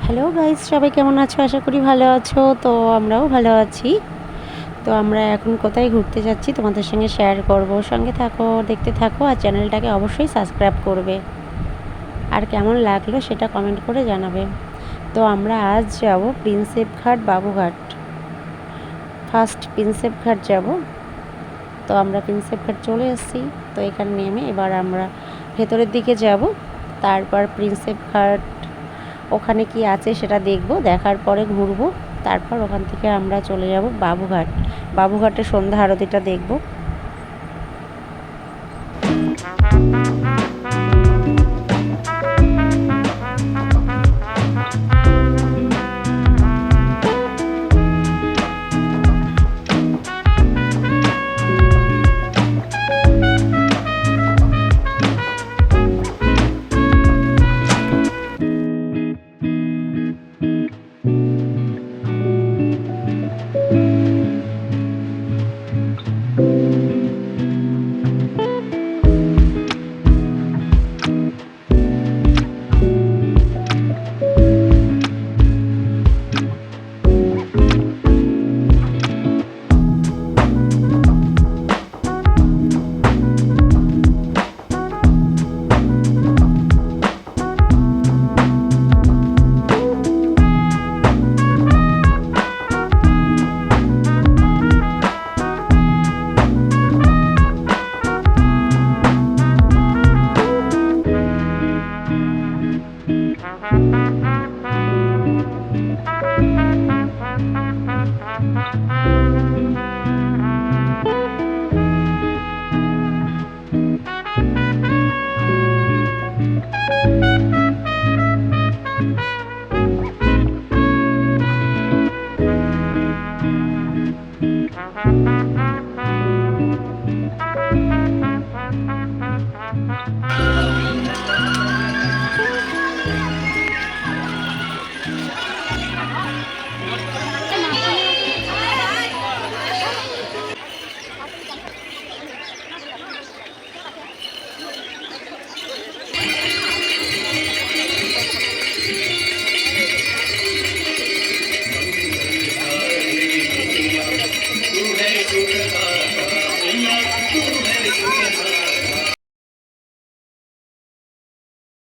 Hello guys, সবাই কেমন আছো? আশা করি ভালো আছো। তো আমরাও ভালো আছি। তো আমরা এখন কোথায় ঘুরতে যাচ্ছি তোমাদের সঙ্গে শেয়ার করব। সঙ্গে থাকো, দেখতে থাকো, আর চ্যানেলটাকে অবশ্যই সাবস্ক্রাইব করবে। আর কেমন লাগলো সেটা কমেন্ট করে জানাবে। তো আমরা আজ যাব প্রিন্সেপ ঘাট, বাবুঘাট। ফার্স্ট প্রিন্সেপ ঘাট যাব। তো আমরা প্রিন্সেপ ঘাট চলে এসেছি। তো এখানে নেমে এবার আমরা ভেতরের দিকে যাব। তারপর প্রিন্সেপ ঘাট ওখানে কি আছে সেটা দেখব, দেখার পরে ঘুরবো। তারপর ওখান থেকে আমরা চলে যাব বাবুঘাট। বাবুঘাটের সন্ধ্যা আরতিটা দেখব।